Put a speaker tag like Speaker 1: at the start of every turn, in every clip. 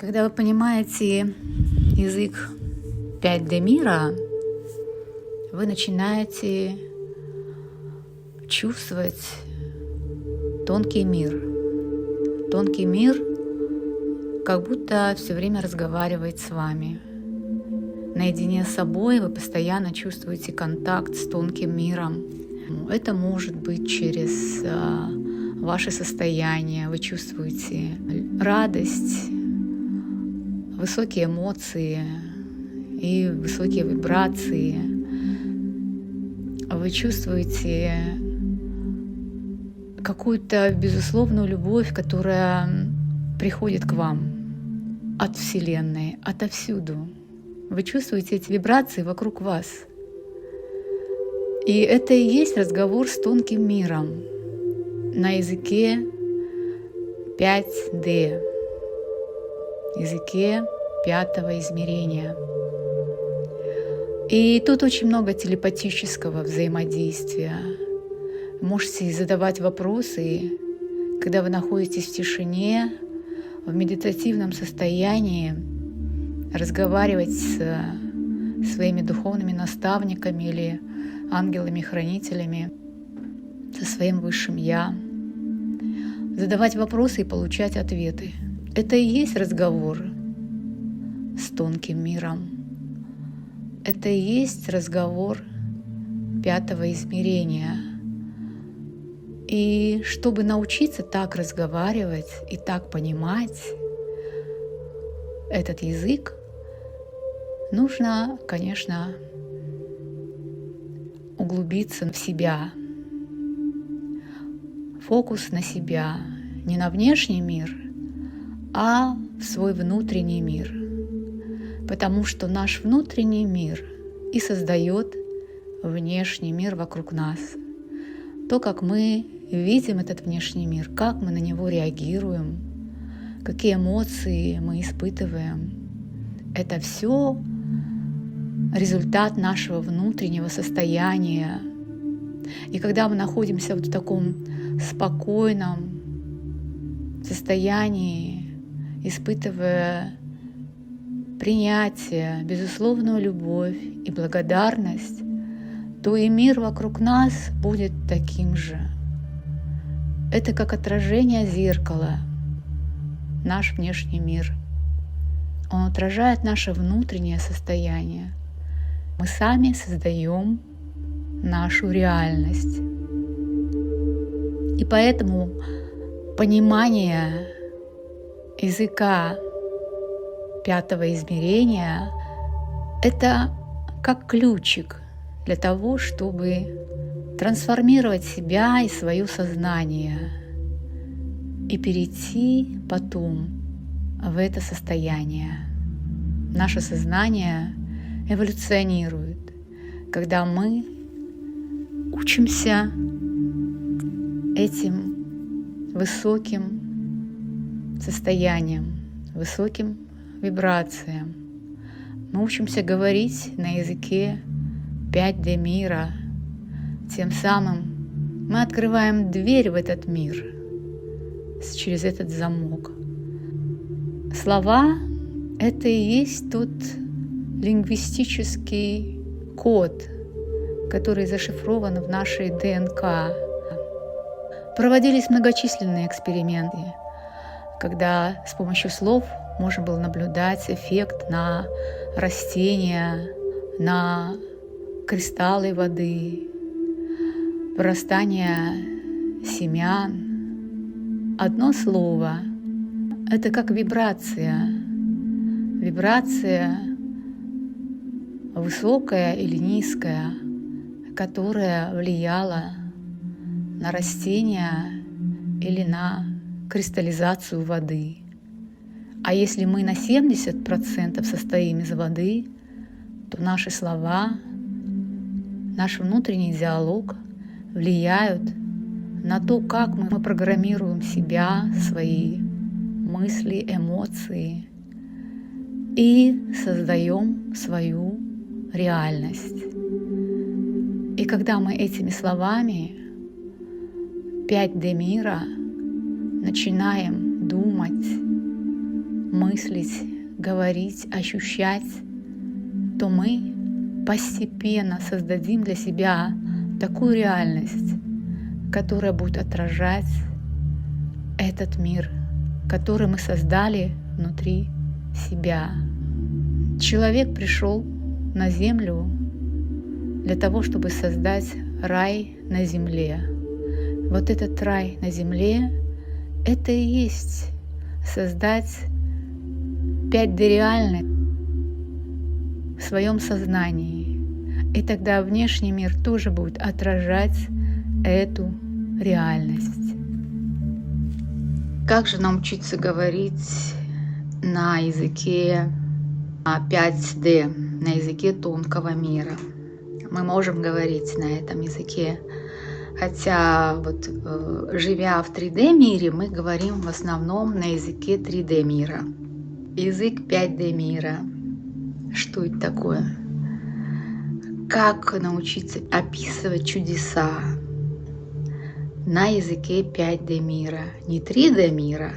Speaker 1: Когда вы понимаете язык 5D мира, вы начинаете чувствовать тонкий мир. Тонкий мир как будто все время разговаривает с вами. Наедине с собой вы постоянно чувствуете контакт с тонким миром. Это может быть через ваше состояние. Вы чувствуете радость, высокие эмоции и высокие вибрации. Вы чувствуете какую-то безусловную любовь, которая приходит к вам от Вселенной, отовсюду. Вы чувствуете эти вибрации вокруг вас. И это и есть разговор с тонким миром на языке 5D, языке 5-го измерения. И тут очень много телепатического взаимодействия. Вы можете задавать вопросы, когда вы находитесь в тишине, в медитативном состоянии, разговаривать с своими духовными наставниками или ангелами-хранителями, со своим высшим Я, задавать вопросы и получать ответы. Это и есть разговор с тонким миром. Это и есть разговор 5-го измерения. И чтобы научиться так разговаривать и так понимать этот язык, нужно, конечно, углубиться в себя. Фокус на себя, не на внешний мир, а в свой внутренний мир. Потому что наш внутренний мир и создает внешний мир вокруг нас. То, как мы видим этот внешний мир, как мы на него реагируем, какие эмоции мы испытываем, это все результат нашего внутреннего состояния. И когда мы находимся вот в таком спокойном состоянии, испытывая принятие, безусловную любовь и благодарность, то и мир вокруг нас будет таким же. Это как отражение зеркала, наш внешний мир. Он отражает наше внутреннее состояние. Мы сами создаем нашу реальность. И поэтому понимание языка 5-го измерения — это как ключик для того, чтобы трансформировать себя и свое сознание и перейти потом в это состояние. Наше сознание эволюционирует, когда мы учимся этим высоким состоянием, высоким вибрациям. Мы учимся говорить на языке 5D мира. Тем самым мы открываем дверь в этот мир через этот замок. Слова — это и есть тот лингвистический код, который зашифрован в нашей ДНК. Проводились многочисленные эксперименты, когда с помощью слов можно было наблюдать эффект на растения, на кристаллы воды, вырастание семян. Одно слово — это как вибрация. Вибрация высокая или низкая, которая влияла на растения или на кристаллизацию воды. А если мы на 70% состоим из воды, то наши слова, наш внутренний диалог влияют на то, как мы программируем себя, свои мысли, эмоции и создаем свою реальность. И когда мы этими словами 5D мира начинаем думать, мы мыслить, говорить, ощущать, то мы постепенно создадим для себя такую реальность, которая будет отражать этот мир, который мы создали внутри себя. Человек пришел на землю для того, чтобы создать рай на земле. Вот этот рай на земле — это и есть создать 5D реальность в своем сознании. И тогда внешний мир тоже будет отражать эту реальность. Как же научиться говорить на языке 5D, на языке тонкого мира? Мы можем говорить на этом языке, хотя вот живя в 3D мире, мы говорим в основном на языке 3D мира. Язык 5D мира. Что это такое? Как научиться описывать чудеса на языке 5D мира? Не 3D мира,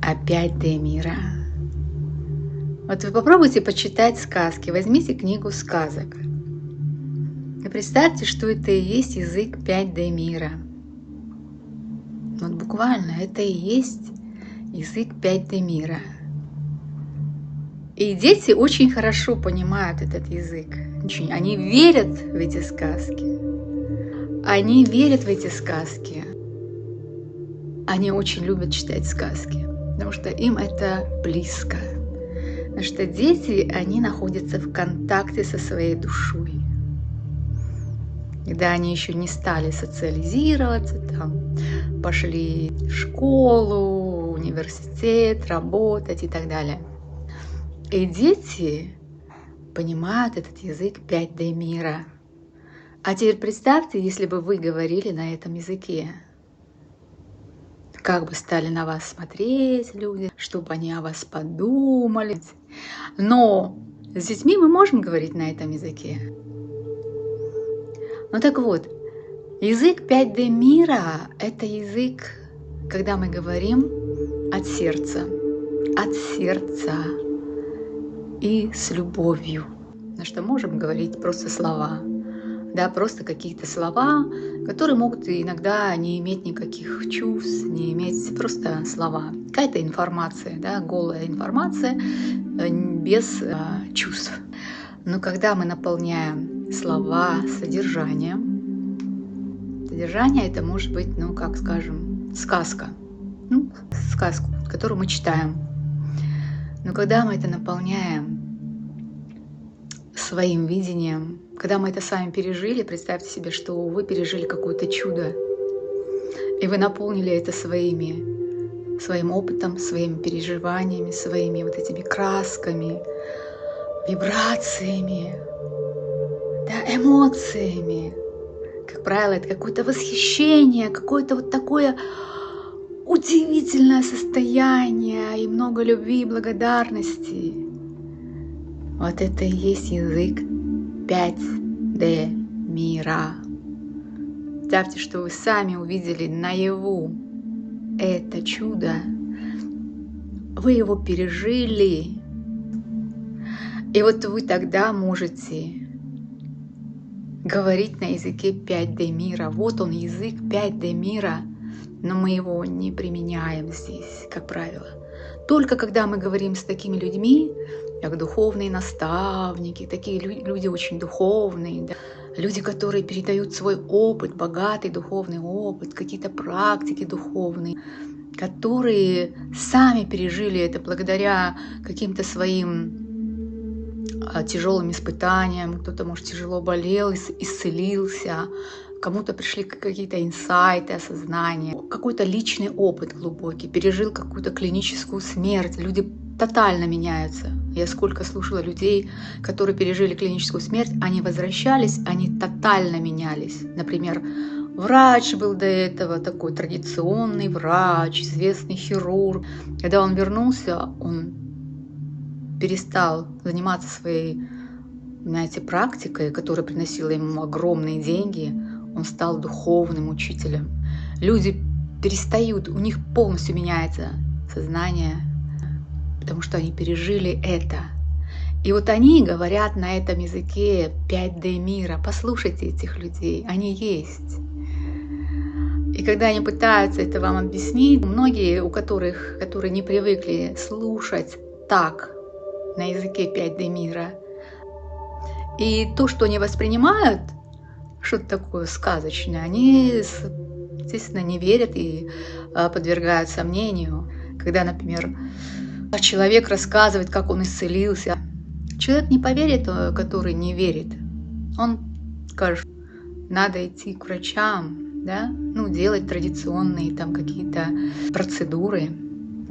Speaker 1: а 5D мира. Вот вы попробуйте почитать сказки. Возьмите книгу сказок. И представьте, что это и есть язык 5D мира. Вот буквально это и есть язык 5D мира. И дети очень хорошо понимают этот язык. Они верят в эти сказки. Они верят в эти сказки. Они очень любят читать сказки, потому что им это близко. Потому что дети, они находятся в контакте со своей душой. Когда они еще не стали социализироваться, там, пошли в школу, университет, работать и так далее. И дети понимают этот язык 5D мира. А теперь представьте, если бы вы говорили на этом языке. Как бы стали на вас смотреть люди, что бы они о вас подумали. Но с детьми мы можем говорить на этом языке. Ну так вот, язык 5D мира — это язык, когда мы говорим от сердца и с любовью. Потому что можем говорить просто слова, да, просто какие-то слова, которые могут иногда не иметь никаких чувств, не иметь просто слова. Какая-то информация, да, голая информация без чувств. Но когда мы наполняем слова содержанием, содержание это может быть, ну, как скажем, сказка, ну, сказку, которую мы читаем. Но когда мы это наполняем своим видением, когда мы это сами пережили, представьте себе, что вы пережили какое-то чудо, и вы наполнили это своим опытом, своими переживаниями, своими вот этими красками, вибрациями, да, эмоциями. Как правило, это какое-то восхищение, какое-то вот такое удивительное состояние и много любви и благодарности. Вот это и есть язык 5D мира. Представьте, что вы сами увидели наяву это чудо. Вы его пережили. И вот вы тогда можете говорить на языке 5D мира. Вот он, язык 5D мира, но мы его не применяем здесь, как правило. Только когда мы говорим с такими людьми, как духовные наставники, такие люди очень духовные, да, люди, которые передают свой опыт, богатый духовный опыт, какие-то практики духовные, которые сами пережили это благодаря каким-то своим тяжелым испытаниям. Кто-то, может, тяжело болел, исцелился, кому-то пришли какие-то инсайты, осознания, какой-то личный опыт глубокий, пережил какую-то клиническую смерть. Люди тотально меняются. Я сколько слушала людей, которые пережили клиническую смерть, они возвращались, они тотально менялись. Например, врач был до этого такой традиционный врач, известный хирург. Когда он вернулся, он перестал заниматься своей, знаете, практикой, которая приносила ему огромные деньги. Он стал духовным учителем. Люди перестают, у них полностью меняется сознание, потому что они пережили это. И вот они говорят на этом языке 5D мира. Послушайте этих людей, они есть. И когда они пытаются это вам объяснить, многие, которые не привыкли слушать так, на языке 5D мира, и то, что они воспринимают, что-то такое сказочное, они, естественно, не верят и подвергают сомнению. Когда, например, человек рассказывает, как он исцелился, человек не поверит, который не верит. Он скажет, надо идти к врачам, да? Делать традиционные там какие-то процедуры.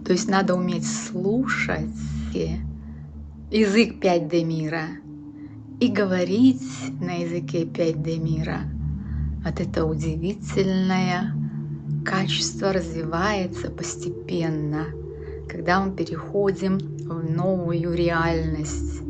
Speaker 1: То есть надо уметь слушать язык 5D мира и говорить на языке 5D мира. Вот это удивительное качество развивается постепенно, когда мы переходим в новую реальность.